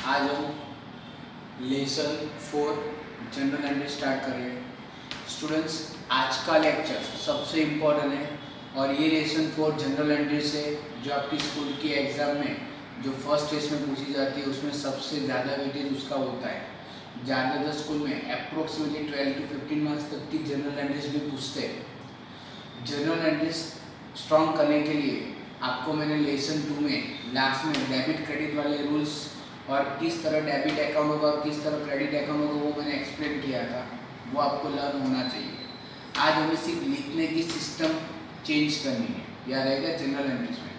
आज हम lesson 4 general entry start कर रहे हैं। स्टूडेंट्स, आज का लेक्चर सबसे इम्पोर्टेंट है और ये लेसन 4 जनरल एंट्री से जो आपकी स्कूल की एग्ज़ाम में जो फर्स्ट टेस्ट में पूछी जाती है उसमें सबसे ज़्यादा वेटेज उसका होता है। ज़्यादातर स्कूल में अप्रोक्सीमेटली 12 to 15 मार्क्स तक की जनरल एंट्रीज भी पूछते हैं। जनरल एंट्रीज स्ट्रॉन्ग करने के लिए आपको मैंने लेसन 2 में लास्ट में डेबिट क्रेडिट वाले रूल्स और किस तरह डेबिट अकाउंट होगा और किस तरह क्रेडिट अकाउंट होगा वो मैंने एक्सप्लेन किया था, वो आपको लर्न होना चाहिए। आज हमें सिर्फ लिखने की सिस्टम चेंज करनी है, याद रहेगा जनरल एंट्रीज में।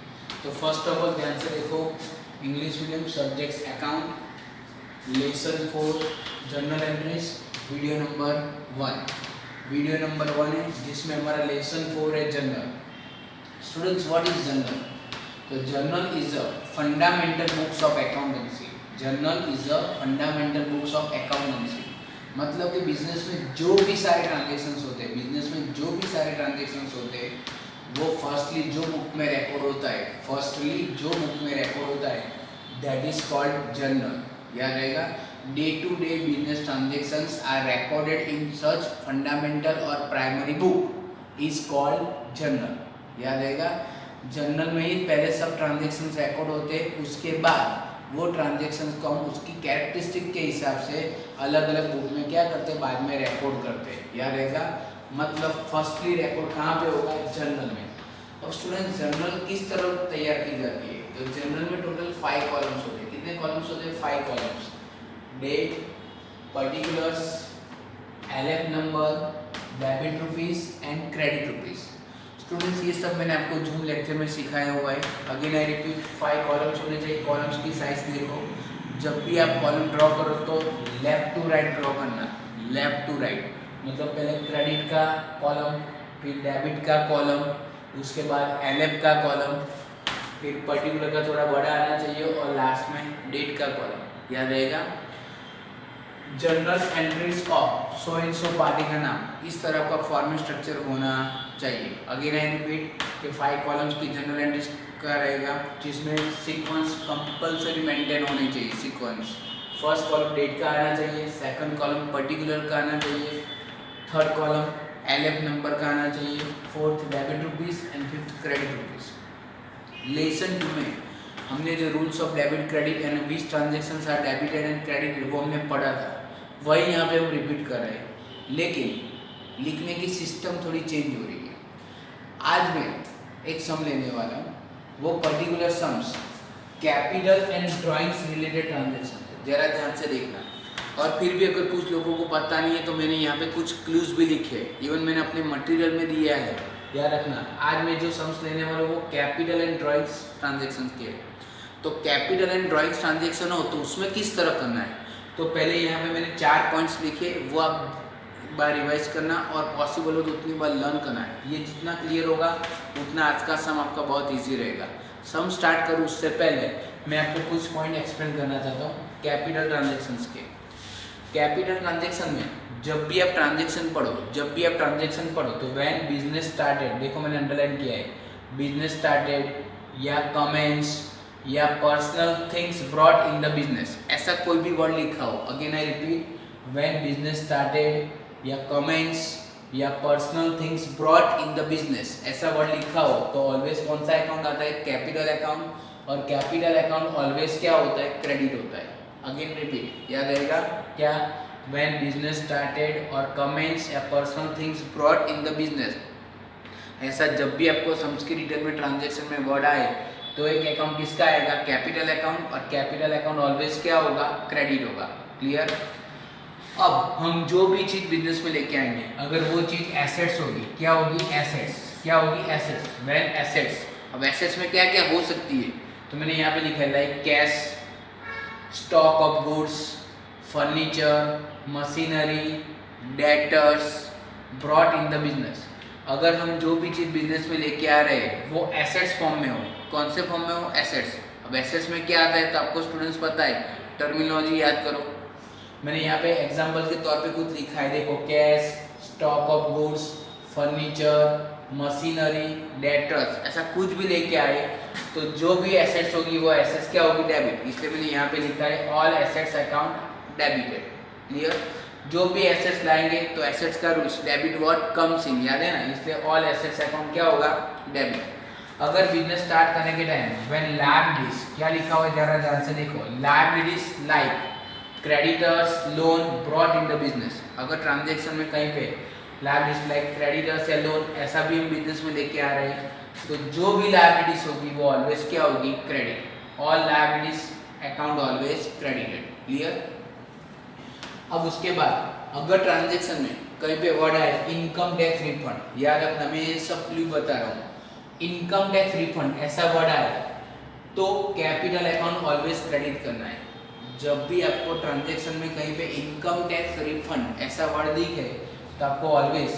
तो फर्स्ट ऑफ ऑल ध्यान से देखो, English medium subjects account lesson 4 general entries video number 1। Video number 1 है जिसमें हमारा लेसन 4 है general. Students, what is general? तो journal is a fundamental books of accountancy. Journal is a fundamental books of accountancy मतलब कि business में जो भी सारे ट्रांजेक्शन्स होते हैं, बिजनेस में जो भी सारे ट्रांजेक्शन्स होते हैं वो फर्स्टली जो बुक में रिकॉर्ड होता है, दैट इज कॉल्ड जर्नल। याद रहेगा, day to day business transactions are recorded in such fundamental और primary book is called journal. याद रहेगा, जर्नल में ही पहले सब ट्रांजेक्शन्स रिकॉर्ड होते हैं, उसके बाद वो ट्रांजेक्शन्स को हम उसकी कैरेक्टरिस्टिक के हिसाब से अलग अलग बुक में क्या करते हैं, बाद में रिकॉर्ड करते हैं। याद रहेगा, मतलब फर्स्टली रिकॉर्ड कहाँ पे होगा, जर्नल में। अब स्टूडेंट, जर्नल किस तरह तैयार की जाती है? तो जर्नल में टोटल 5 कॉलम्स होते हैं। कितने कॉलम्स होते हैं? 5 columns. Date, particulars, LF number, debit rupees and credit rupees. Students, ये सब मैंने आपको जूम लेक्चर में सिखाया हुआ है। अगेन आई रिपीट, 5 कॉलम्स होने चाहिए। कॉलम्स की साइज देखो, जब भी आप कॉलम ड्रॉ करो तो लेफ्ट टू राइट ड्रॉ करना। लेफ्ट टू राइट मतलब पहले क्रेडिट का कॉलम, फिर डेबिट का कॉलम, उसके बाद एलएफ का कॉलम, फिर पर्टिकुलर का थोड़ा बड़ा आना चाहिए और लास्ट में डेट का कॉलम। याद रहेगा, journal entries of so and so party का नाम, इस तरह का फॉर्मेट स्ट्रक्चर होना चाहिए। अगेन आई रिपीट कि 5 कॉलम्स की जनरल एंट्रीज का रहेगा जिसमें सीक्वेंस कंपलसरी मेंटेन होनी चाहिए। सीक्वेंस, फर्स्ट कॉलम डेट का आना चाहिए, सेकंड कॉलम पर्टिकुलर का आना चाहिए, थर्ड कॉलम एलएफ नंबर का आना चाहिए, fourth debit rupees and fifth credit rupees. Lesson 2 में हमने जो rules of debit credit and which transactions are debited and credited वो हमने पढ़ा था, वही यहाँ पे हम रिपीट कर रहे हैं, लेकिन लिखने की सिस्टम थोड़ी चेंज हो रही है। आज मैं एक सम लेने वाला हूँ, वो particular sums capital and drawings related transaction है। जरा ध्यान से देखना, और फिर भी अगर कुछ लोगों को पता नहीं है तो मैंने यहाँ पे कुछ क्लूज भी लिखे हैं, इवन मैंने अपने मटेरियल में दिया है। याद रखना, आज मैं जो सम्स लेने वाला हूँ वो कैपिटल एंड ड्राइंग्स ट्रांजेक्शन के है। तो कैपिटल एंड ड्राइंग्स ट्रांजेक्शन हो तो उसमें किस तरह करना है, तो पहले यहाँ पे मैंने 4 पॉइंट्स लिखे, वो आप एक बार रिवाइज करना और पॉसिबल हो तो उतनी बार लर्न करना है। ये जितना क्लियर होगा उतना आज का सम आपका बहुत इजी रहेगा। सम स्टार्ट करूँ उससे पहले मैं आपको कुछ पॉइंट एक्सप्लेन करना चाहता हूँ कैपिटल ट्रांजेक्शन्स के। कैपिटल ट्रांजेक्शन में जब भी आप ट्रांजेक्शन पढ़ो तो व्हेन बिजनेस स्टार्टेड, देखो मैंने अंडरलाइन किया है, बिजनेस स्टार्टेड या कमेंस या personal things brought in the business, ऐसा कोई भी वर्ड लिखा हो। Again I repeat, when business started या कमेंट्स या personal things brought in the business, ऐसा वर्ड लिखा हो तो ऑलवेज कौन सा अकाउंट आता है, कैपिटल अकाउंट। और कैपिटल अकाउंट ऑलवेज क्या होता है, क्रेडिट होता है। अगेन रिपीट, याद रहेगा क्या, व्हेन बिजनेस स्टार्टेड और कमेंट्स या personal things brought in the business, ऐसा जब भी आपको सम्स की डिटेल में ट्रांजेक्शन में वर्ड आए तो एक अकाउंट किसका आएगा, कैपिटल अकाउंट, और कैपिटल अकाउंट ऑलवेज क्या होगा, क्रेडिट होगा। क्लियर? अब हम जो भी चीज़ बिजनेस में लेके आएंगे, अगर वो चीज़ एसेट्स होगी, क्या होगी, एसेट्स। क्या होगी, एसेट्स। व्हेन एसेट्स, अब एसेट्स में क्या क्या हो सकती है, तो मैंने यहाँ पे लिखा है like cash, stock of goods, furniture, machinery, debtors brought in the business. अगर हम जो भी चीज़ बिजनेस में लेके आ रहे हैं वो एसेट्स फॉर्म में हो, कौन से फॉर्म में हो, एसेट्स। अब एसेट्स में क्या आता है तो आपको स्टूडेंट्स पता है, टर्मिनोलॉजी याद करो। मैंने यहाँ पे एग्जांपल के तौर पे कुछ लिखा है, देखो cash, stock of goods, furniture, machinery, debtors, ऐसा कुछ भी लेके आए तो जो भी एसेट्स होगी वो एसेट्स क्या होगी, डेबिट। इसलिए मैंने यहाँ पे लिखा है all assets account debited. Clear. जो भी एसेट्स लाएंगे तो एसेट्स का rules debit what comes in, याद है ना, इसलिए ऑल एसेट्स अकाउंट क्या होगा, डेबिट। अगर बिजनेस स्टार्ट करने के टाइम व्हेन लायबिलिटीज, क्या लिखा हुआ है जरा ध्यान से देखो, liabilities like creditors loan brought in the business. अगर ट्रांजेक्शन में कहीं पे लायबिलिटीज लाइक क्रेडिटर्स या लोन ऐसा भी हम बिजनेस में लेके आ रहे हैं, तो जो भी लायबिलिटीज होगी वो ऑलवेज क्या होगी, credit. All liabilities account always credited. Clear. अब उसके बाद अगर ट्रांजेक्शन में कहीं पे वर्ड आए इनकम टैक्स रिफंड, याद रखना मैं ये सब क्लू बता रहा हूँ, इनकम टैक्स रिफंड ऐसा वर्ड आए तो कैपिटल अकाउंट ऑलवेज क्रेडिट करना है। जब भी आपको ट्रांजेक्शन में कहीं पे इनकम टैक्स रिफंड ऐसा वर्ड दिखे तो आपको ऑलवेज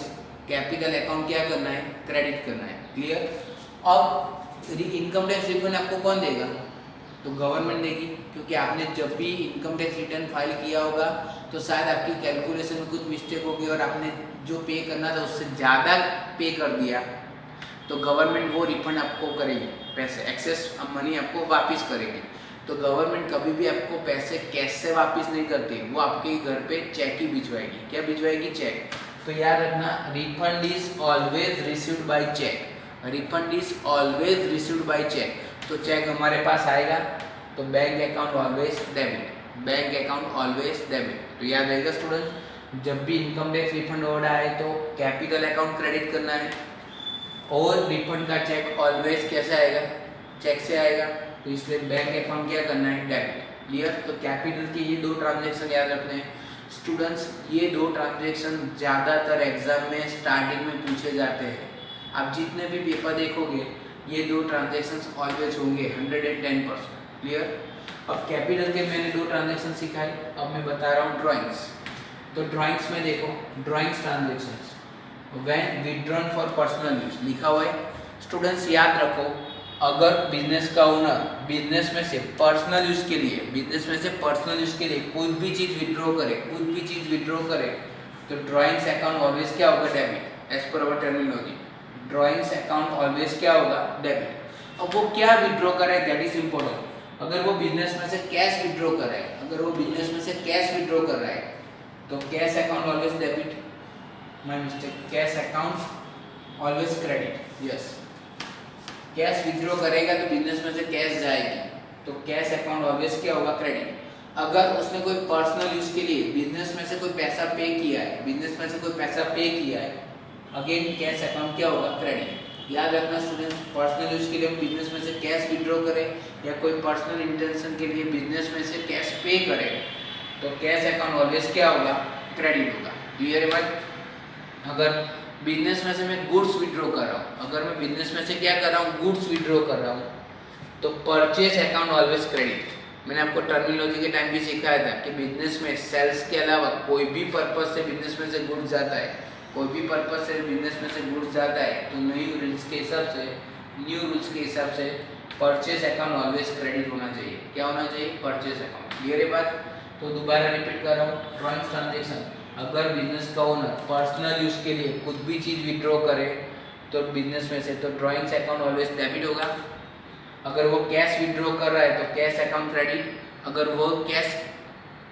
कैपिटल अकाउंट क्या करना है, क्रेडिट करना है। क्लियर। अब इनकम टैक्स रिफंड आपको कौन देगा, तो गवर्नमेंट देगी, क्योंकि आपने जब भी इनकम टैक्स रिटर्न फाइल किया होगा तो शायद आपकी कैलकुलेशन में कुछ मिस्टेक होगी और आपने जो पे करना था उससे ज़्यादा पे कर दिया, तो गवर्नमेंट वो रिफंड आपको करेगी, पैसे एक्सेस मनी आपको वापस करेगी। तो गवर्नमेंट कभी भी आपको पैसे कैश से वापस नहीं करती, वो आपके घर पे चेक ही भिजवाएगी। क्या भिजवाएगी, चेक। तो याद रखना refund is always received by cheque, refund is always received by cheque. तो चेक हमारे पास आएगा तो bank account always debit, bank account always debit. तो याद रहेगा स्टूडेंट, जब भी इनकम टैक्स रिफंड ऑर्डर आए तो कैपिटल अकाउंट क्रेडिट करना है, और रिफंड का चेक ऑलवेज कैसे आएगा, चेक से आएगा, तो इसलिए बैंक अकाउंट क्या करना है, डेबिट। क्लियर। तो कैपिटल के ये दो ट्रांजेक्शन याद रखने हैं स्टूडेंट्स। ये दो ट्रांजेक्शन ज़्यादातर एग्जाम में स्टार्टिंग में पूछे जाते हैं। आप जितने भी पेपर देखोगे ये दो ट्रांजेक्शन्स ऑलवेज होंगे 110%। क्लियर। अब कैपिटल के मैंने दो ट्रांजेक्शन सिखाए, अब मैं बता रहा हूँ ड्राइंग्स। तो ड्राइंग्स में देखो, drawings transactions when withdrawn for personal use लिखा हुआ है। स्टूडेंट्स याद रखो, अगर बिजनेस का ओनर बिजनेस में से पर्सनल यूज के लिए, बिजनेस में से पर्सनल यूज के लिए कोई भी चीज़ विड्रॉ करे, कुछ भी चीज़ विड्रॉ करे, तो ड्राइंग्स अकाउंट ऑलवेज क्या होगा, डेबिट। एज पर अवर टर्मिनोलॉजी ड्राइंग्स अकाउंट ऑलवेज क्या होगा, डेबिट। अब वो क्या विड्रॉ करे, दैट इज इम्पोर्टेंट। अगर वो बिजनेस में से कैश विड्रॉ कर रहा है, अगर वो बिजनेस में से कैश विड्रॉ कर रहा है तो cash account always debit, my mistake, cash account always credit. Yes, cash withdraw करेगा तो बिजनेस में से कैश जाएगी, तो कैश अकाउंट ऑलवेज क्या होगा, क्रेडिट। अगर उसने कोई पर्सनल यूज के लिए बिजनेस में से कोई पैसा पे किया है, बिजनेस में से कोई पैसा पे किया है, अगेन कैश अकाउंट क्या होगा, क्रेडिट। याद रखना स्टूडेंट्स, पर्सनल यूज के लिए हम बिजनेस में से कैश विड्रॉ करें या कोई पर्सनल इंटेंशन के लिए बिजनेस में से कैश पे करें, तो कैश अकाउंट ऑलवेज क्या होगा, क्रेडिट होगा। क्लियर है भाई। अगर बिजनेस में से मैं गुड्स विड्रॉ कर रहा हूँ, अगर मैं बिजनेस में से क्या कर रहा हूँ, गुड्स विड्रॉ कर रहा हूँ, तो परचेज अकाउंट ऑलवेज क्रेडिट। मैंने आपको टर्मिनोलॉजी के टाइम भी सिखाया था कि बिजनेस में सेल्स के अलावा कोई भी पर्पज से बिजनेस में से गुड्स जाता है, कोई भी पर्पज से बिजनेस में से गुड्स जाता है, तो न्यू रूल्स के हिसाब से परचेज अकाउंट ऑलवेज क्रेडिट होना चाहिए। क्या होना चाहिए, परचेज अकाउंट। क्लियर है बात। तो दोबारा रिपीट कर रहा हूँ, ड्राइंग्स ट्रांजेक्शन, अगर बिजनेस का ओनर पर्सनल यूज के लिए कुछ भी चीज़ विड्रॉ करे तो बिजनेस में से, तो ड्राइंग्स अकाउंट ऑलवेज डेबिट होगा। अगर वो कैश विड्रॉ कर रहा है तो कैश अकाउंट क्रेडिट। अगर वो कैश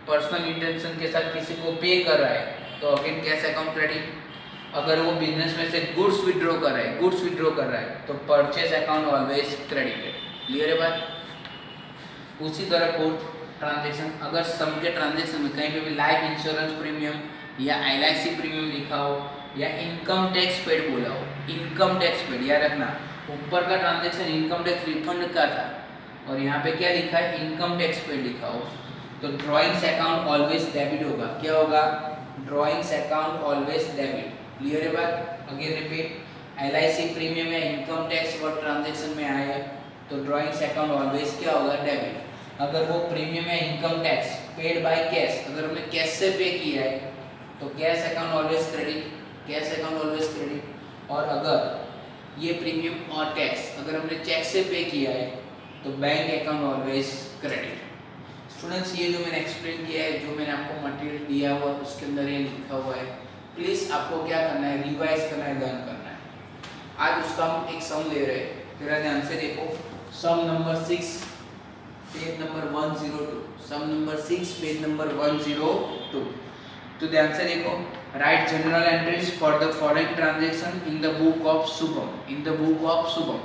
पर्सनल इंटेंशन के साथ किसी को पे कर रहा है तो अगेन कैश अकाउंट क्रेडिट। अगर वो बिजनेस में से गुड्स विड्रॉ कर रहा है तो purchase account always credited. Clear है बात। उसी तरह फोर्थ ट्रांजेक्शन, अगर सम के ट्रांजेक्शन में कहीं पे भी लाइफ इंश्योरेंस प्रीमियम या LIC प्रीमियम लिखा हो या इनकम टैक्स पेड बोला हो, इनकम टैक्स पेड याद रखना, ऊपर का ट्रांजेक्शन इनकम टैक्स रिफंड का था और यहाँ पे क्या लिखा है, इनकम टैक्स पेड लिखा हो, तो ड्राइंग्स अकाउंट ऑलवेज डेबिट होगा। क्या होगा, drawings account always debit. Clear है बात। अगेन रिपीट, LIC प्रीमियम या इनकम टैक्स और ट्रांजेक्शन में आए तो ड्राइंग्स अकाउंट ऑलवेज क्या होगा, डेबिट। अगर वो प्रीमियम या income tax paid by cash, अगर हमने कैश से पे किया है तो cash account always credit, cash account always credit. और अगर ये प्रीमियम और टैक्स अगर हमने चेक से पे किया है तो bank account always credit. Students, ये जो मैंने एक्सप्लेन किया है, जो मैंने आपको मटेरियल दिया हुआ उसके अंदर ये लिखा हुआ है, प्लीज़ आपको क्या करना है, रिवाइज करना है, लर्न करना है। आज उसका हम एक सम ले रहे हैं, जरा ध्यान से देखो। सम नंबर 6 पेज नंबर 102, सम नंबर 6 पेज नंबर 102। तो ध्यान से देखो, right general entries for the following transaction in the book of Shubham, in the book of Shubham.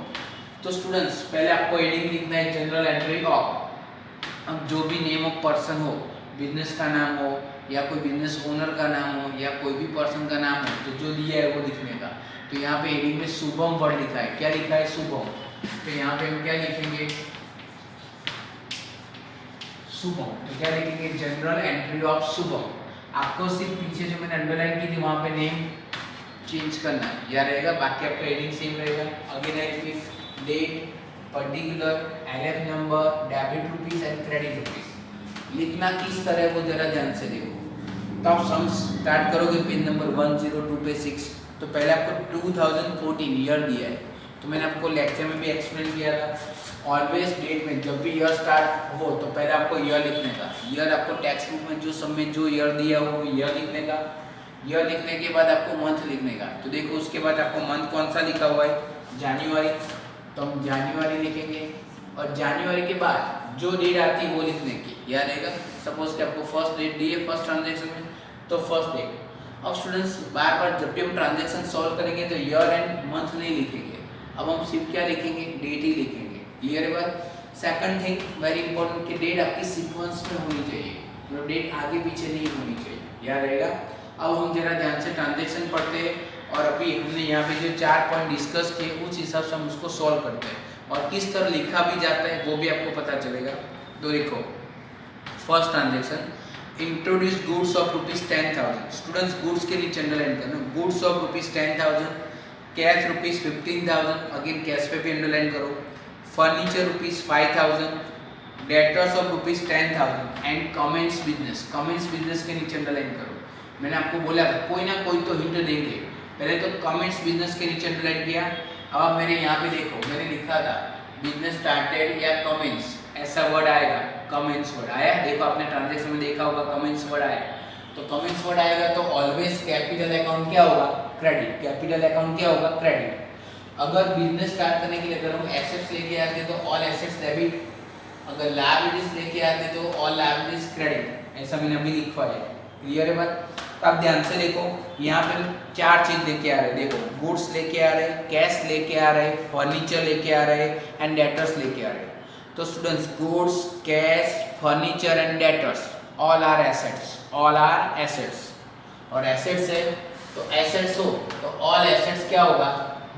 तो स्टूडेंट्स पहले आपको हेडिंग लिखना है जनरल एंट्री ऑफ। अब जो भी नेम ऑफ पर्सन हो, बिजनेस का नाम हो या कोई बिजनेस ओनर का नाम हो या कोई भी पर्सन का नाम हो, तो जो दिया है वो लिखने का। तो यहाँ पे हेडिंग में शुभम वर्ड लिखा है, क्या लिखा है? शुभम। तो यहाँ पे हम क्या लिखेंगे? शुभम। तो क्या लिखेंगे? General entry of Shubham. आपको सिर्फ पीछे जो मैंने अंडरलाइन की थी वहाँ पे नेम चेंज करना है, या रहेगा, बाकी आपका हेडिंग सेम रहेगा। Again I repeat, date, particular, LF number, debit rupees and credit rupees. लिखना किस तरह वो जरा ध्यान से देखो। तो आप सम स्टार्ट करोगे पेज नंबर 102 पे 6। तो पहले आपको 2014 ईयर दिया है, तो मैंने आपको लेक्चर में भी एक्सप्लेन किया था। ऑलवेज डेट में जब भी ईयर स्टार्ट हो तो पहले आपको ईयर लिखने का। ईयर आपको टेक्स्ट बुक में जो सब में जो ईयर दिया हो वो ईयर लिखने का। ईयर लिखने के बाद आपको मंथ लिखने का। तो देखो उसके बाद आपको मंथ कौन सा लिखा हुआ है? जनवरी। तो हम जनवरी लिखेंगे, और जनवरी के बाद जो डेट आती है वो लिखने की, याद रहेगा। सपोज कि आपको फर्स्ट डेट दी है फर्स्ट ट्रांजेक्शन में, तो फर्स्ट डेट। अब स्टूडेंट्स बार बार जब भी हम ट्रांजेक्शन सॉल्व करेंगे तो ईयर एंड मंथ नहीं लिखेंगे, अब हम सिर्फ क्या लिखेंगे? डेट ही लिखेंगे। क्लियर है बात? सेकंड थिंग वेरी इंपॉर्टेंट कि डेट आपकी सीक्वेंस में होनी चाहिए, मतलब डेट आगे पीछे नहीं होनी चाहिए, याद रहेगा। अब हम जरा ध्यान से ट्रांजेक्शन पढ़ते हैं, और अभी हमने यहाँ पे जो 4 पॉइंट डिस्कस किए उस हिसाब से हम उसको सॉल्व करते हैं, और किस तरह लिखा भी जाता है वो भी आपको पता चलेगा। तो देखो, first transaction, introduce goods of ₹10,000। Students goods के लिए जनरल एंट्री करना, goods of ₹10,000, cash ₹15,000, again cash पे भी अंडरलाइन करो। Furniture ₹5,000, debtors of ₹10,000 and commence business, commence business के नीचे अंडरलाइन करो। मैंने आपको बोला था कोई ना कोई तो हिंट देंगे, पहले तो कमेंट्स बिजनेस के नीचे अंडरलाइन किया। अब मेरे यहाँ पे देखो, मैंने लिखा था बिजनेस स्टार्टेड या कमेंस, ऐसा वर्ड आएगा, कमेंस वर्ड आया। देखो आपने ट्रांजेक्शन में देखा होगा कमेंस वर्ड आया, तो कमेंस वर्ड आएगा तो ऑलवेज कैपिटल अकाउंट क्या होगा? क्रेडिट। कैपिटल अकाउंट क्या होगा? क्रेडिट। अगर बिजनेस स्टार्ट करने के लिए अगर हम एसेट्स लेके आते तो ऑल एसेट्स डेबिट, अगर लायबिलिटीज लेके आते तो ऑल लायबिलिटीज क्रेडिट, ऐसा मैंने अभी लिखा है। क्लियर है बात? तो आप ध्यान से देखो, यहाँ पे 4 चीज लेके आ रहे हैं। देखो, गुड्स लेके आ रहे हैं, कैश लेके आ रहे हैं, फर्नीचर लेके आ रहे हैं एंड डेटर्स लेके आ रहे हैं। तो students goods, cash, furniture and debtors all are assets, all are assets. और एसेट्स है तो एसेट्स हो तो ऑल एसेट्स क्या होगा?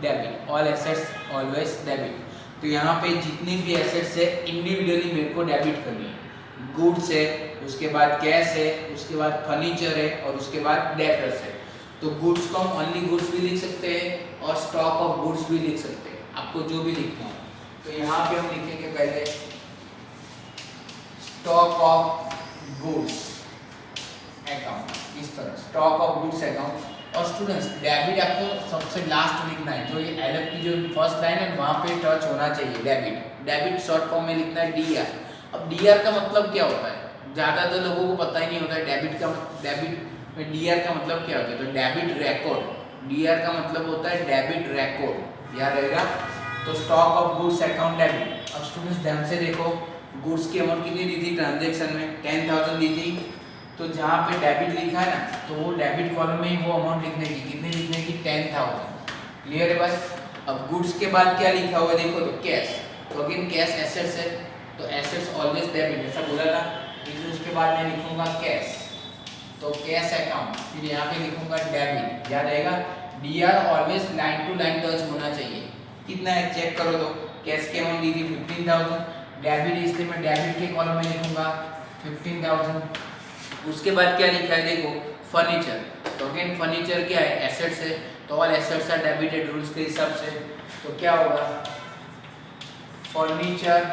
Debit. All assets always debit. तो यहाँ पे जितनी भी एसेट्स है इंडिविजुअली मेरे को डेबिट करनी है। गुड्स है, उसके बाद कैश है, उसके बाद फर्नीचर है और उसके बाद डेटर्स है। तो गुड्स को हम ओनली गुड्स भी लिख सकते हैं और स्टॉक ऑफ गुड्स भी लिख सकते हैं, आपको जो भी लिखना है। तो यहाँ पे हम लिखेंगे पहले स्टॉक ऑफ गुड्स अकाउंट, इस तरह स्टॉक ऑफ गुड्स अकाउंट। और स्टूडेंट्स डेबिट आपको सबसे लास्ट लिखना है, जो ये एलएफ की जो फर्स्ट लाइन है वहाँ पे टच होना चाहिए डेबिट। डेबिट शॉर्ट फॉर्म में लिखना है डीआर। अब डीआर का मतलब क्या होता है? ज़्यादातर लोगों को पता ही नहीं होता है डेबिट में डीआर का मतलब क्या होता है। तो डेबिट रिकॉर्ड, डीआर का मतलब होता है डेबिट रिकॉर्ड, याद रहेगा। तो stock of goods account debit. अब स्टूडेंट्स ध्यान से देखो, गुड्स की अमाउंट कितनी दी थी ट्रांजेक्शन में? 10,000 दी थी। तो जहाँ पे डेबिट लिखा है ना, तो वो डेबिट कॉलम में ही वो अमाउंट लिखने की, कितनी लिखने की? 10,000। क्लियर है बस? अब गुड्स के बाद क्या लिखा हुआ है देखो, तो कैश। तो अगेन कैश एसेट्स है, तो एसेट्स ऑलवेज डेबिट, ऐसा बोला था। फिर उसके बाद मैं लिखूंगा कैश, तो कैश अकाउंट, फिर यहाँ पे लिखूंगा डेबिट, याद रहेगा। DR always line to line touch होना चाहिए। कितना है चेक करो, तो कैश की अमाउंट दी थी 15,000, डेबिट इसलिए मैं डेबिट के कॉलम में लिखूंगा 15,000। उसके बाद क्या लिखा है देखो, फर्नीचर। तो अगेन फर्नीचर क्या है? एसेट्स है, तो all assets are debited rules के हिसाब से। तो क्या होगा? फर्नीचर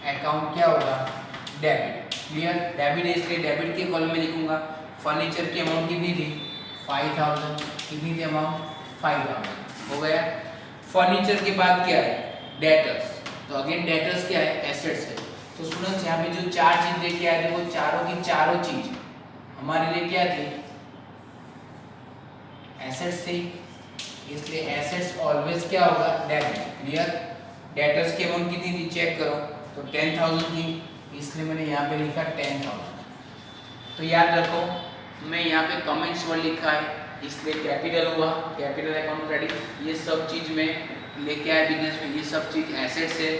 अकाउंट क्या होगा? डेबिट। क्लियर? डेबिट है इसलिए डेबिट के कॉलम में लिखूंगा। फर्नीचर की अमाउंट कितनी थी? 5,000। कितनी थी अमाउंट? 5,000 हो गया। फर्नीचर के बाद क्या है? डेटर्स। तो अगेन डेटर्स क्या है? एसेट्स है। तो स्टूडेंट्स यहाँ पे जो 4 चीज लेके आए थे वो चारों की चारों चीज हमारे लिए क्या थी? एसेट्स थी, इसलिए एसेट्स ऑलवेज क्या होगा? डेबिट। क्लियर? डेटर्स की अमाउंट कितनी थी चेक करो, तो 10,000 थी, इसलिए मैंने यहाँ पे लिखा 10,000। तो याद रखो मैं यहाँ पे कमेंट्स वर्ड लिखा है इसलिए कैपिटल हुआ, कैपिटल अकाउंट क्रेडिट, ये सब चीज़ में लेके आया बिजनेस में, ये सब चीज़ एसेट्स है,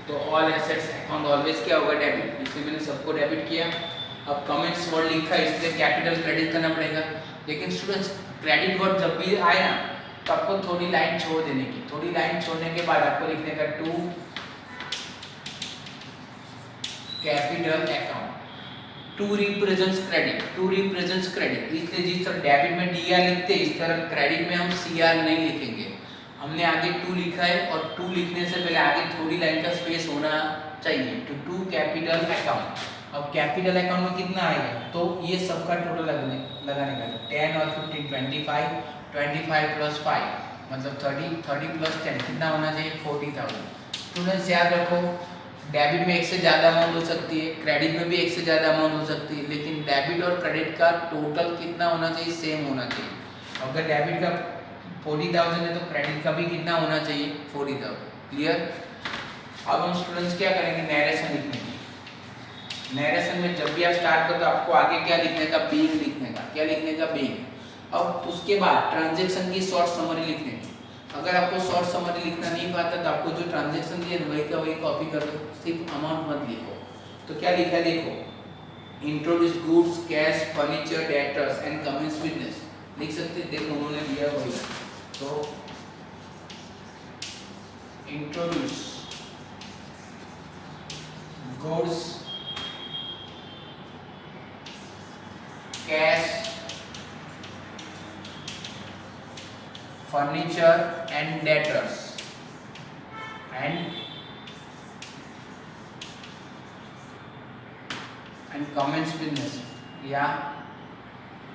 तो ऑल एसेट्स अकाउंट ऑलवेज क्या होगा डेबिट, इसलिए मैंने सबको डेबिट किया। अब कमेंट्स वर्ड लिखा है इसलिए कैपिटल क्रेडिट करना पड़ेगा। लेकिन स्टूडेंट्स क्रेडिट वर्ड जब भी आए ना तो आपको थोड़ी लाइन छोड़ देने की, थोड़ी लाइन छोड़ने के बाद आपको लिखने का to capital account, to represents credit, to represents credit, इसलिए जिस तरह डेबिट में डी आर लिखते हैं इस तरह क्रेडिट में हम सी आर नहीं लिखेंगे। हमने आगे टू लिखा है और टू लिखने से पहले आगे थोड़ी लाइन का स्पेस होना चाहिए, तो टू कैपिटल अकाउंट। अब कैपिटल अकाउंट में कितना आएगा, तो ये सबका टोटल लगाने का 10 और 15 25, 25 प्लस 5 मतलब 30, 30 प्लस 10 कितना होना चाहिए 40,000। स्टूडेंट्स याद रखो डेबिट में एक से ज़्यादा अमाउंट हो सकती है, क्रेडिट में भी एक से ज़्यादा अमाउंट हो सकती है, लेकिन डेबिट और क्रेडिट का टोटल कितना होना चाहिए सेम होना चाहिए। अगर डेबिट का 40,000 है तो क्रेडिट का भी कितना होना चाहिए 40,000। क्लियर। अब हम स्टूडेंट्स क्या करेंगे नैरेशन लिखने की। नैरेशन में जब भी आप स्टार्ट करो तो आपको आगे क्या लिखने का बीइंग लिखने का, क्या लिखने का बीइंग। अब उसके बाद ट्रांजैक्शन की शॉर्ट समरी लिखने की। अगर आपको शॉर्ट समरी लिखना नहीं पाता तो आपको जो ट्रांजैक्शन दिए वही का वही कॉपी कर दो, सिर्फ अमाउंट मत लिखो। तो क्या लिखा है देखो, introduce goods cash furniture debtors and commence business लिख सकते, देखो उन्होंने दिया वही। तो introduce goods cash furniture and debtors and commence business या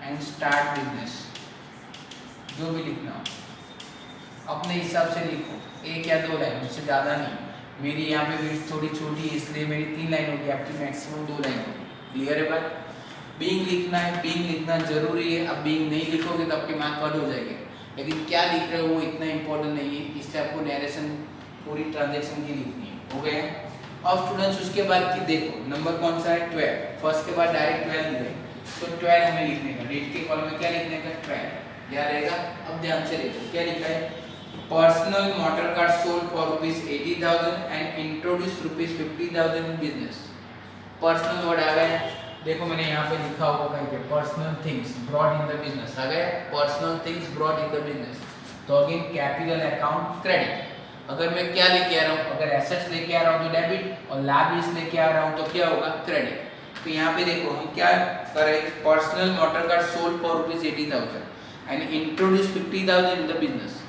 and start business, जो भी लिखना हो अपने हिसाब से लिखो, एक या दो लाइन, उससे ज़्यादा नहीं। मेरी यहाँ पे विड्थ थोड़ी छोटी है इसलिए मेरी 3 लाइन होगी, आपकी मैक्सिमम 2 लाइन होगी। क्लियर है बात। बीइंग लिखना है, बीइंग लिखना जरूरी है। अब बीइंग नहीं लिखोगे तो आपके मार्क कट हो जाएंगे, लेकिन क्या लिख रहे हो वो इतना इंपॉर्टेंट नहीं है, इसलिए आपको नैरेशन पूरी ट्रांजैक्शन की लिखनी है। हो गया। अब स्टूडेंट्स उसके बाद की देखो नंबर कौन सा है 12, फर्स्ट के बाद डायरेक्ट 12 लिख रहे हैं, तो 12 हमें लिखने का, डेट के कॉलम में क्या लिखने का 12, क्या रहेगा। अब ध्यान से देखो क्या लिखा है, personal motor car sold for ₹80,000 and introduce ₹50,000 in business. Personal word आ गया, देखो मैंने यहाँ पे लिखा होगा कहीं पे personal things brought in the business आ गया, personal things brought in the business. तो अगेन कैपिटल अकाउंट क्रेडिट। अगर मैं क्या लेके आ रहा हूँ, अगर एसेट्स लेके आ रहा हूँ तो डेबिट और लायबिलिटीज लेके आ रहा हूँ तो क्या होगा क्रेडिट। तो यहाँ पे देखो हम क्या करें, personal motor car sold for ₹80,000 and introduce 50,000 in the business.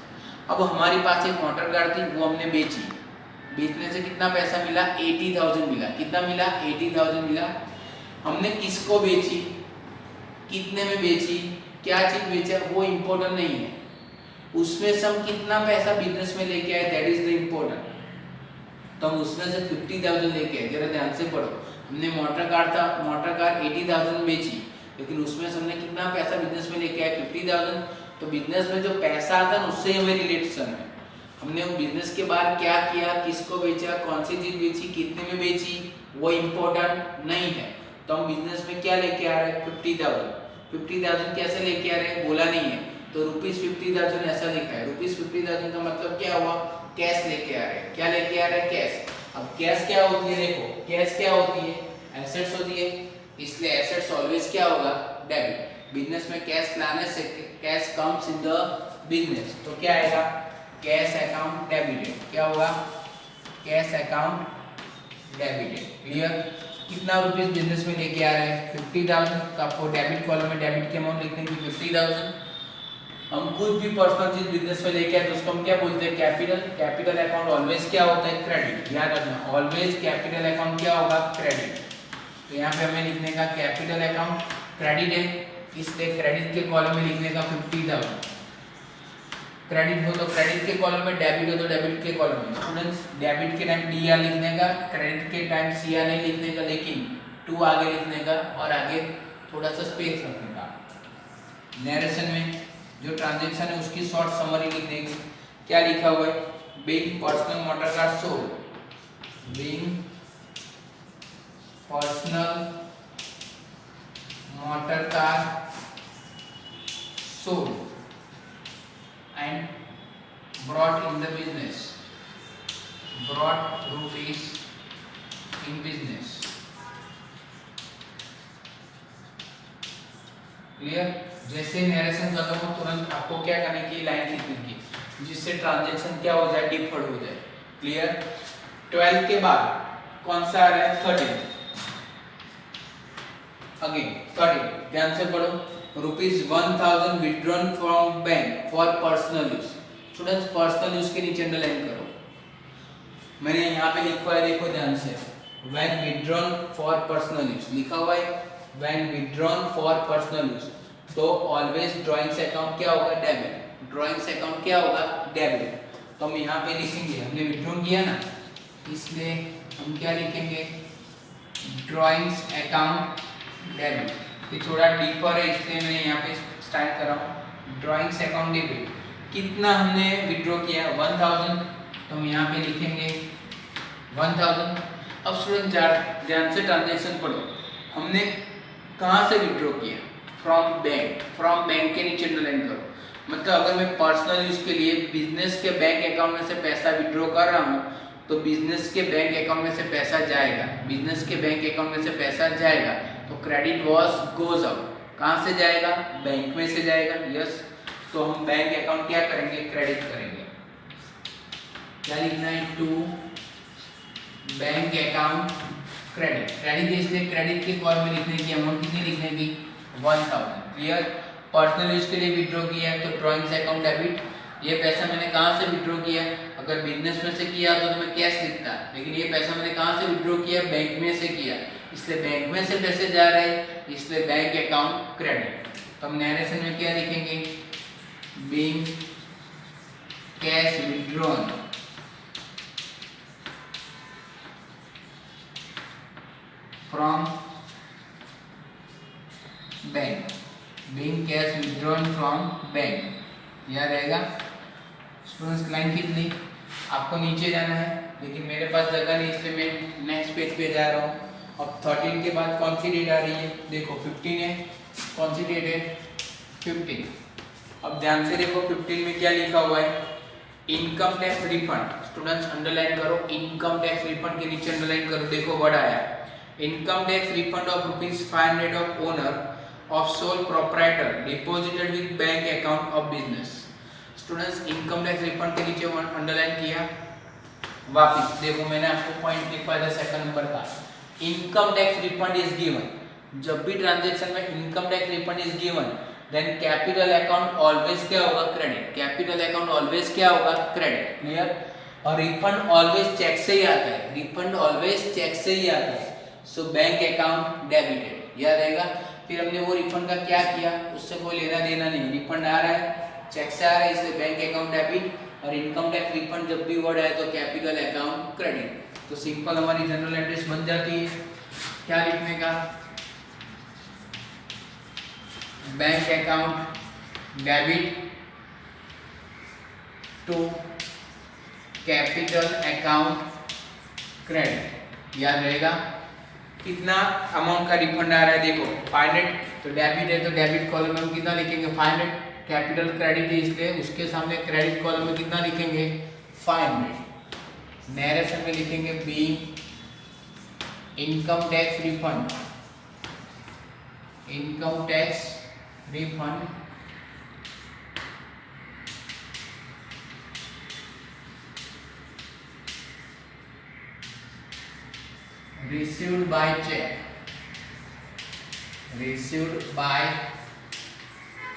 अब हमारे पास एक मोटर कार थी, वो हमने बेची, बेचने से कितना पैसा मिला 80,000 मिला। कितना मिला 80,000 मिला। हमने किसको बेची, कितने में बेची, क्या चीज बेचा वो इम्पोर्टेंट नहीं है, उसमें से हम कितना पैसा बिजनेस में लेके आए दैट इज द इम्पोर्टेंट। तो हम उसमें से 50,000 लेके आए, जरा ध्यान से पढ़ो। हमने मोटर कार था, मोटर कार 80,000 बेची, लेकिन उसमें से हमने कितना पैसा बिजनेस में लेके आए 50,000। तो बिजनेस में जो पैसा आता है उससे हमें रिलेशन है। हमने बिजनेस के बाद क्या किया, किसको बेचा, कौन सी चीज बेची, कितने में बेची, वो इम्पोर्टेंट नहीं है। तो हम बिजनेस में क्या लेके आ रहे हैं 50,000। 50,000 कैसे लेके आ रहे हैं बोला नहीं है, तो ₹50,000 ऐसा लिखा है। ₹50,000 का मतलब क्या हुआ, कैश लेके आ रहे हैं। क्या लेके आ रहे हैं, कैश। अब कैश क्या होती है, देखो कैश क्या होती है, एसेट्स होती है, इसलिए एसेट्स ऑलवेज क्या होगा डेबिट। बिजनेस में कैश लाने से cash comes in the business, तो क्या आएगा कैश अकाउंट डेबिटेड। क्या होगा कैश अकाउंट डेबिटेड। क्लियर। कितना रुपीस बिजनेस में लेके आ रहे हैं 50,000, तो आपको डेबिट कॉलम में डेबिट की अमाउंट लिखने की 50,000। हम कुछ भी पर्सनल चीज बिजनेस में लेके आए तो उसको हम क्या बोलते हैं कैपिटल। कैपिटल अकाउंट ऑलवेज क्या होता है क्रेडिट, याद रखना ऑलवेज कैपिटल अकाउंट क्या होगा क्रेडिट। तो यहाँ पे हमें लिखने का कैपिटल अकाउंट क्रेडिट है, इसलिए क्रेडिट के कॉलम में लिखने का 50,000। क्रेडिट हो तो क्रेडिट के कॉलम में, डेबिट हो तो डेबिट के कॉलम में। स्टूडेंट्स डेबिट के टाइम डी आर लिखने का, क्रेडिट के टाइम सी आर नहीं लिखने का, लेकिन 2 आगे लिखने का और आगे थोड़ा सा स्पेस रखने का। नैरेशन में जो ट्रांजैक्शन है उसकी शॉर्ट समरी लिखने की। क्या लिखा हुआ है being personal motor car sold, being personal motor car sold and brought in the business, brought rupees in business. Clear? जैसे नरेशन खत्म हो तुरंत आपको क्या करने की, लाइन लिखने की, जिससे ट्रांजैक्शन क्या हो जाए, डिफर्ड हो जाए. क्लियर? 12 के बाद कौन सा आ रहा है? 13. अगेन 13, ध्यान से पढ़ो. ₹1000 withdrawn from bank for personal use. Students personal use के नीचे अंडरलाइन करो. मैंने यहाँ पे लिखा है, देखो ध्यान से, when withdrawn for personal use लिखा हुआ है. When withdrawn for personal use, तो ऑलवेज ड्राइंग्स अकाउंट क्या होगा? डेबिट. ड्राइंग्स अकाउंट क्या होगा? डेबिट. तो हम यहाँ पे लिखेंगे, हमने विड्रॉन किया ना, इसलिए हम क्या लिखेंगे? Drawings account debit. ये थोड़ा डीपर है इसलिए मैंने यहाँ पे स्टार्ट कर रहा हूँ. Drawings account debit. कितना हमने विड्रॉ किया? 1000. तो हम यहाँ पे लिखेंगे 1000. अब स्टूडेंट ध्यान से ट्रांजैक्शन पढ़ो. हमने कहाँ से विड्रॉ किया? From bank. फ्रॉम बैंक के नीचे अंडरलाइन करो. मतलब अगर मैं पर्सनल यूज के लिए बिजनेस के बैंक अकाउंट में से पैसा विड्रॉ कर रहा हूँ, तो बिजनेस के बैंक अकाउंट में से पैसा जाएगा. बिजनेस के बैंक अकाउंट में से पैसा जाएगा तो क्रेडिट वॉज गोज आउट. कहाँ से जाएगा? बैंक में से जाएगा. यस. तो हम बैंक अकाउंट क्या करेंगे? क्रेडिट करेंगे. क्या लिखना है? To bank account credit. Credit इसलिए क्रेडिट के कॉल में लिखने की अमाउंट कितनी लिखने की? 1000. क्लियर? पर्सनल यूज के लिए विड्रॉ किया है तो ड्राइंग्स अकाउंट डेबिट. ये पैसा मैंने कहाँ से विड्रॉ किया? अगर बिजनेस में से किया तो मैं कैश लिखता, लेकिन ये पैसा मैंने कहाँ से विड्रॉ किया? बैंक में से किया, इसलिए बैंक में से पैसे जा रहे हैं, इसलिए बैंक अकाउंट क्रेडिट. तो हम नरेशन में क्या लिखेंगे? Being cash withdrawn from bank. Being cash withdrawn from bank. याद रहेगा स्टूडेंट्स? लाइन कितनी? आपको नीचे जाना है, लेकिन मेरे पास जगह नहीं इसलिए मैं नेक्स्ट पेज पे जा रहा हूँ. अब 13 के बाद कौन सी डेट आ रही है? देखो 15 है. कौन सी डेट है? 15. अब ध्यान से देखो 15 में क्या लिखा हुआ है? Income tax refund. Students underline करो. इनकम टैक्स रिफंड के नीचे अंडरलाइन करो. देखो वर्ड आया, income tax refund of ₹500 of owner of sole proprietor deposited with bank account of business. Students income tax refund के नीचे अंडरलाइन किया. वापिस देखो मैंने आपको पॉइंट लिखा था सेकंड नंबर का. Income tax refund is given. जब भी ट्रांजैक्शन में income tax refund is given, then capital account always क्या होगा? क्रेडिट. कैपिटल अकाउंट ऑलवेज क्या होगा? क्रेडिट. क्लियर? और रिफंड ऑलवेज चेक से ही आता है. रिफंड ऑलवेज चेक से ही आता है. So bank account debited. याद रहेगा? फिर हमने वो रिफंड का क्या किया? उससे कोई लेना देना नहीं. रिफंड आ रहा है, चेक से आ रहा है, इसलिए बैंक अकाउंट डेबिट. और इनकम टैक्स रिफंड जब भी वर्ड आए तो कैपिटल अकाउंट क्रेडिट. तो सिंपल हमारी जनरल एंट्रीज बन जाती है. क्या लिखने का? Bank account debit to capital account credit. याद रहेगा? कितना अमाउंट का रिफंड आ रहा है? देखो 500. तो डेबिट है तो डेबिट कॉलम में हम कितना लिखेंगे? 500. कैपिटल क्रेडिट है इसलिए उसके सामने क्रेडिट कॉलम में कितना लिखेंगे? 500. नरेशन में लिखेंगे being income tax refund. Income tax refund received by check. received by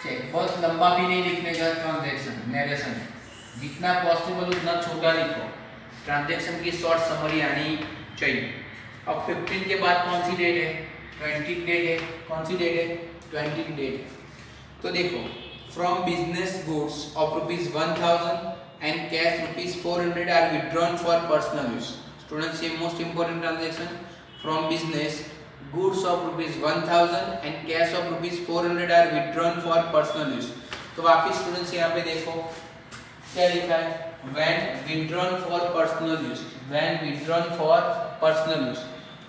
check. बहुत लंबा भी नहीं लिखने का ट्रांजैक्शन नरेशन. जितना पॉसिबल उतना छोटा लिखो. ट्रांजैक्शन की शॉर्ट समरी आनी चाहिए. अब 15 के बाद कौन सी डेट है? 20 डेट है. कौन सी डेट है? 20 डेट है. तो देखो from business goods of ₹1000 and cash ₹400 are withdrawn for personal use. Students ये most important transaction. From business goods of ₹1000 and cash of ₹400 are withdrawn for personal use. तो वापिस स्टूडेंट्स यहाँ पे देखो क्या लिखा है? When withdrawn for personal use, when withdrawn for personal use,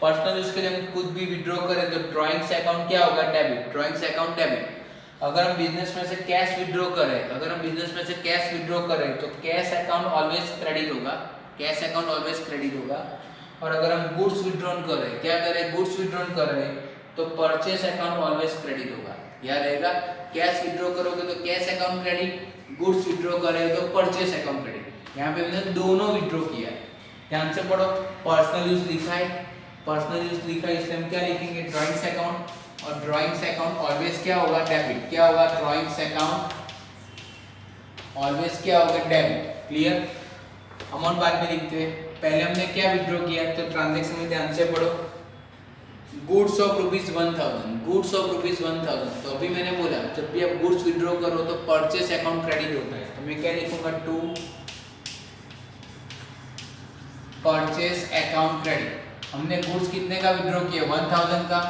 personal use के लिए हम कुछ भी विड्रॉ करें तो ड्राइंग्स अकाउंट क्या होगा, डेबिट, ड्राइंग्स अकाउंट डेबिट। अगर हम बिजनेस में से कैश विड्रॉ करें, अगर हम बिजनेस में से कैश विड्रॉ करें तो कैश अकाउंट ऑलवेज क्रेडिट होगा, कैश अकाउंट ऑलवेज क्रेडिट होगा। और अगर हम गुड्स विड्रॉन करें, क्या करें, गुड्स विड्रॉन करें तो परचेस अकाउंट ऑलवेज क्रेडिट होगा। याद रहेगा, कैश विड्रॉ करोगे तो cash account credit, goods withdraw करें तो परचेस अकाउंट क्रेडिट। यहाँ पे हमने दोनों विड्रॉ किया है, ध्यान से पढ़ो। पर्सनल यूज लिखा है, पर्सनल यूज लिखा है, इसलिए हम क्या लिखेंगे, ड्राइंग्स अकाउंट। और ड्राइंग्स अकाउंट ऑलवेज क्या होगा, डेबिट। क्या होगा, ड्राइंग्स अकाउंट ऑलवेज क्या होगा, डेबिट। क्लियर। अमाउंट बाद में लिखते हैं, पहले हमने क्या विड्रॉ किया, तो ट्रांजैक्शन में ध्यान से पढ़ो, गुड्स ऑफ ₹1000, गुड्स ऑफ ₹1000। तो अभी मैंने बोला जब भी आप गुड्स विड्रॉ करो तो परचेस अकाउंट क्रेडिट होता है, तो मैं क्या लिखूंगा, टू परचेस अकाउंट क्रेडिट। हमने गुड्स कितने का विड्रॉ किया, 1000 का,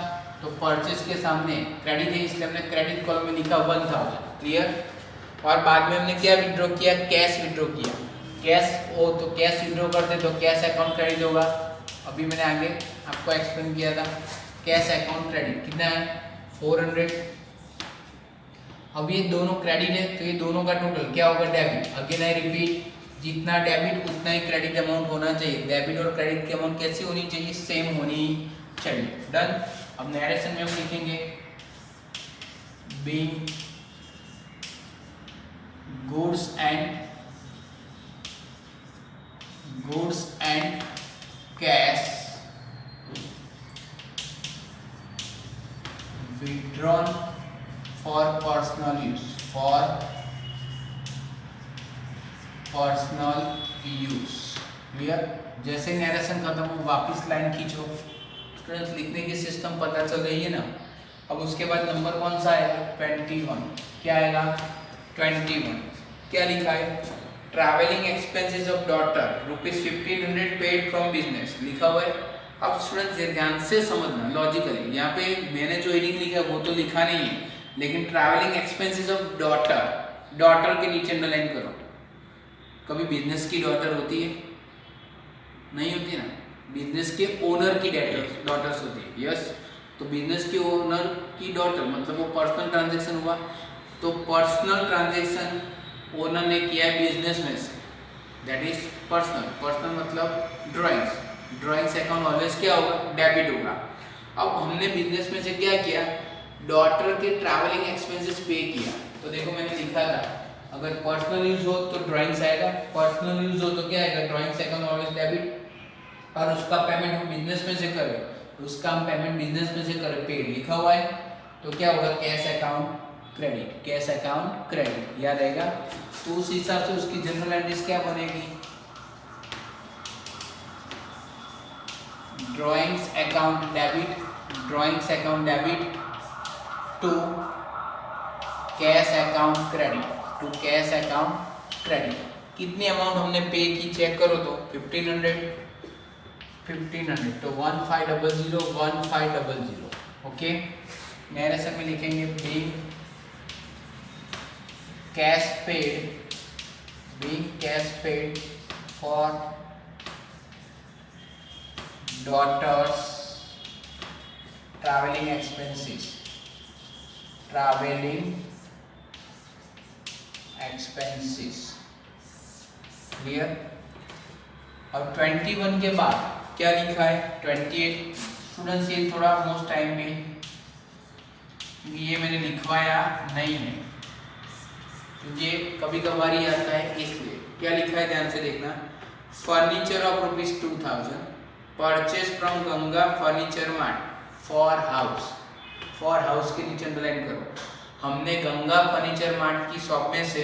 तो परचेस के सामने क्रेडिट है इसलिए हमने क्रेडिट कॉलम में लिखा 1000। क्लियर। और बाद में हमने क्या विड्रॉ किया, कैश विड्रॉ किया, कैश हो तो कैश विड्रॉ करते तो कैश अकाउंट क्रेडिट होगा। अभी मैंने आगे आपको एक्सप्लेन किया था, कैश अकाउंट क्रेडिट कितना है, 400। अब ये दोनों क्रेडिट है तो ये दोनों का टोटल क्या होगा, डेबिट। अगेन आई रिपीट, जितना डेबिट उतना ही क्रेडिट अमाउंट होना चाहिए। डेबिट और क्रेडिट की अमाउंट कैसी होनी चाहिए, सेम होनी चाहिए। डन। अब नरेशन में हम लिखेंगे, being goods and cash withdrawn for personal use, for personal use। Clear. जैसे नरेशन खत्म हो वापस लाइन खींचो, स्टूडेंट्स लिखने की सिस्टम पता चल रही है ना। अब उसके बाद नंबर कौन सा आएगा, 21। क्या आएगा, 21। क्या लिखा है, travelling expenses of daughter ₹1500 paid from business, लिखा हुआ है। अब स्टूडेंट्स ध्यान से समझना लॉजिकली, यहाँ पे मैंने जो हेडिंग लिखा है वो तो लिखा नहीं है, लेकिन travelling expenses of daughter, daughter के नीचे अंडरलाइन करो। कभी बिजनेस की डॉटर होती है, नहीं होती ना, बिजनेस के ओनर की डॉटर्स होती है। यस, तो बिजनेस के ओनर की डॉटर मतलब वो पर्सनल ट्रांजेक्शन हुआ। तो पर्सनल ट्रांजेक्शन ओनर ने किया है बिजनेस में से, दैट इज पर्सनल। पर्सनल मतलब ड्राइंग्स, ड्राइंग्स अकाउंट ऑलवेज क्या होगा, डेबिट होगा। अब हमने बिजनेस में से क्या किया, डॉटर के ट्रैवलिंग एक्सपेंसेस पे किया। तो देखो मैंने लिखा था, अगर पर्सनल यूज हो तो ड्राइंग्स आएगा, पर्सनल यूज हो तो क्या आएगा, ड्राइंग्स अकाउंट ऑलवेज डेबिट। और उसका पेमेंट हम बिजनेस में से करें, उसका हम पेमेंट बिजनेस में से करें, पेड लिखा हुआ है, तो क्या होगा, cash account credit, cash account credit. याद रहेगा। तो उस हिसाब से उसकी जनरल एंट्रीज क्या बनेगी, drawings account debit, drawings account debit to cash account credit, to cash account credit. कितनी अमाउंट हमने पे की चेक करो तो 1500, तो 1500 ओके। नरेशन में लिखेंगे, being cash paid for daughters traveling expenses, clear. अब 21 के बाद क्या लिखा है, 28। स्टूडेंट्स ये थोड़ा मोस्ट टाइम पे ये मैंने लिखवाया नहीं है, ये कभी कभार ही आता है इसलिए। क्या लिखा है ध्यान से देखना, furniture of ₹2000 purchase from Ganga furniture mart for house, for house के नीचे अंडरलाइन करो। हमने गंगा फर्नीचर मार्ट की शॉप में से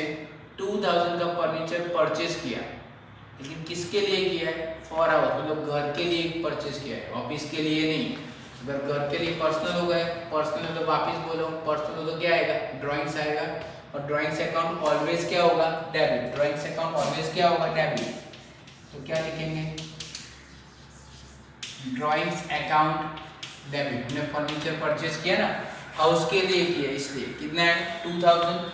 2000 का फर्नीचर परचेज किया, लेकिन किसके लिए किया है, फॉर हाउस मतलब घर के लिए परचेज किया है, ऑफिस के लिए नहीं। अगर घर के लिए पर्सनल हो गए, पर्सनल तो वापिस बोलो, पर्सनल तो क्या आएगा, ड्राइंग्स आएगा। और ड्राइंग्स अकाउंट ऑलवेज क्या होगा, डेबिट, ड्राइंग्स अकाउंट ऑलवेज क्या होगा, डेबिट। तो क्या लिखेंगे, ड्राइंग्स अकाउंट डेबिट। हमने फर्नीचर परचेज किया ना, हाउस के लिए किया, इसलिए कितना है 2000।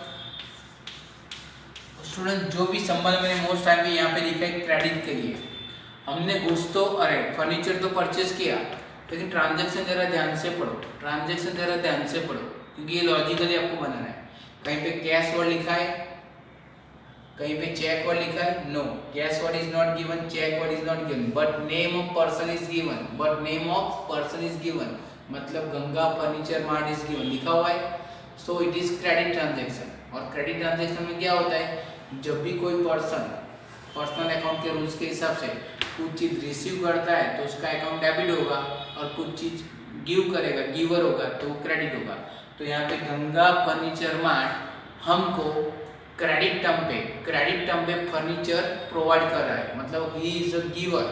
स्टूडेंट जो भी संबंध मैंने मोस्ट टाइम पे यहाँ पे लिखा है क्रेडिट के लिए, हमने गुड्स तो अरे फर्नीचर तो परचेज किया, लेकिन ट्रांजैक्शन जरा ध्यान से पढ़ो, ट्रांजैक्शन जरा ध्यान से पढ़ो, क्योंकि ये लॉजिकली आपको बनाना है। कहीं पे कैश वर्ड लिखा है, कहीं पे चेक वर्ड लिखा है, no, cash word is not given, cheque word is not given, but name of person is given, but name of person is given, मतलब Ganga furniture mart is given लिखा हुआ है, so it is credit transaction. और credit transaction में क्या होता है, जब भी कोई पर्सन पर्सनल अकाउंट के रूल्स के हिसाब से कुछ चीज़ रिसीव करता है तो उसका अकाउंट डेबिट होगा, और कुछ चीज़ गिव करेगा, गिवर होगा तो वो क्रेडिट होगा। तो यहाँ पे गंगा फर्नीचर मार्ट हमको क्रेडिट टर्म पे फर्नीचर प्रोवाइड कर रहा है, मतलब he is a giver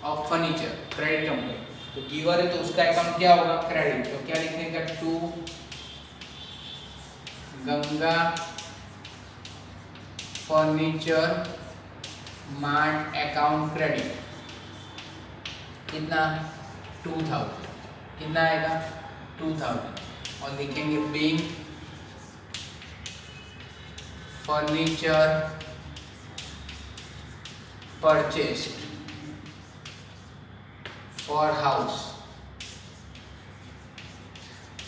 of furniture credit term पे। तो गिवर है तो उसका अकाउंट क्या होगा, क्रेडिट। तो क्या लिखने का, to Ganga furniture mart account credit, कितना 2000, कितना आएगा 2000। और लिखेंगे being furniture purchased for house,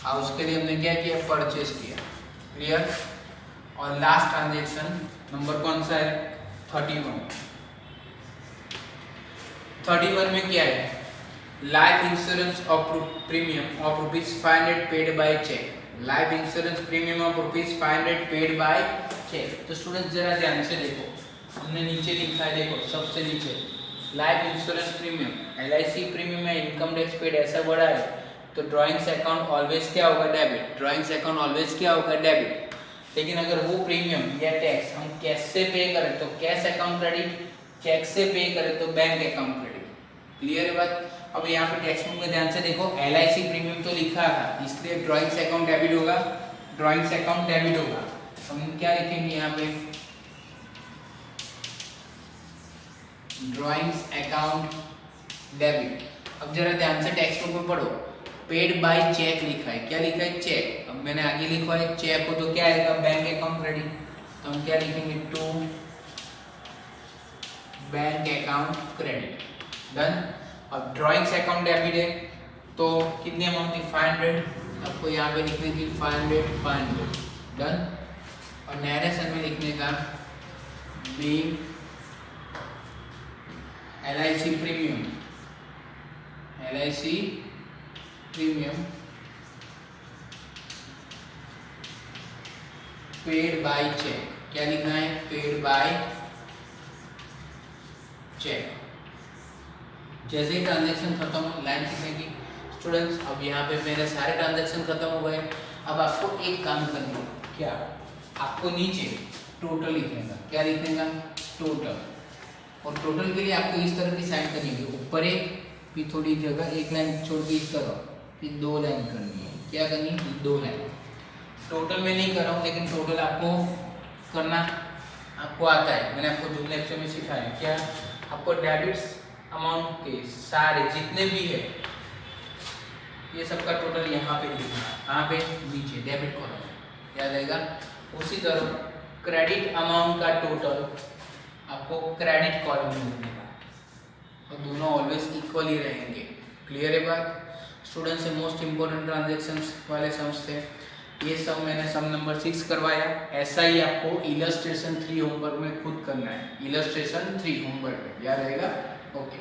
house के लिए हमने क्या किया, परचेज किया, क्लियर। और लास्ट ट्रांजेक्शन नंबर कौन सा है, 31 में क्या है, life insurance of premium of ₹500 paid by cheque, life insurance premium of ₹500 paid by cheque. तो स्टूडेंट्स जरा ध्यान से देखो, हमने नीचे लिखा है, देखो सबसे नीचे life insurance premium, LIC premium में इनकम टैक्स पेड ऐसा बड़ा है, तो ड्रॉइंग्स अकाउंट ऑलवेज क्या होगा, डेबिट, ड्रॉइंग्स अकाउंट ऑलवेज क्या होगा, डेबिट। लेकिन अगर वो प्रीमियम या टैक्स हम कैश से पे करें तो कैश अकाउंट क्रेडिट, चेक से पे करें तो बैंक अकाउंट क्रेडिट, क्लियर है बात। अब यहाँ पे टेक्स्ट बुक में ध्यान से देखो, LIC प्रीमियम तो लिखा था, इसलिए ड्रॉइंग्स अकाउंट डेबिट होगा, ड्रॉइंग्स अकाउंट डेबिट होगा। हम क्या लिखेंगे यहाँ पे, ड्रॉइंग्स अकाउंट डेबिट। अब जरा ध्यान से टेक्स्ट बुक में पढ़ो, पेड बाय चेक लिखा है, क्या लिखा है, चेक। अब मैंने आगे लिखा है चेक हो तो क्या आएगा, बैंक अकाउंट क्रेडिट। तो हम क्या लिखेंगे, to bank account credit, done. अब ड्रॉइंग्स अकाउंट डेबिट है तो कितनी अमाउंट थी, 500, आपको यहाँ पे लिखने की 500, डन। और नैरेशन में लिखने का being LIC premium, LIC premium paid by cheque, क्या लिखना है, पेड बाय चेक। जैसे ही ट्रांजैक्शन खत्म हो, लाइन लिखने की स्टूडेंट्स। अब यहाँ पे मेरे सारे ट्रांजैक्शन खत्म हो गए। अब आपको एक काम करना है, क्या, आपको नीचे टोटल लिखने का, क्या लिखने का, टोटल। और टोटल के लिए आपको इस तरह की साइन करनी है, ऊपर एक, फिर थोड़ी जगह एक लाइन छोड़ के इस तरह, फिर 2 लाइन करनी है, क्या करनी है, 2 लाइन। टोटल में नहीं कर रहा हूँ, लेकिन टोटल आपको करना आपको आता है, मैंने आपको जून लेक्चर में सिखाया। क्या, आपको डेबिट्स अमाउंट के सारे जितने भी है ये सबका टोटल यहाँ पे लिखना है, कहाँ पे, नीचे डेबिट कॉलम, याद आएगा। उसी तरह क्रेडिट अमाउंट का टोटल आपको क्रेडिट कॉलम में लिखने का, और दोनों ऑलवेज इक्वल ही रहेंगे, क्लियर है बात। स्टूडेंट्स से मोस्ट इंपॉर्टेंट ट्रांजैक्शंस वाले सम्स थे ये सब, मैंने सम नंबर 6 करवाया। ऐसा ही आपको इलस्ट्रेशन 3 होमवर्क में खुद करना है, इलस्ट्रेशन 3 होमवर्क में, याद रहेगा, ओके।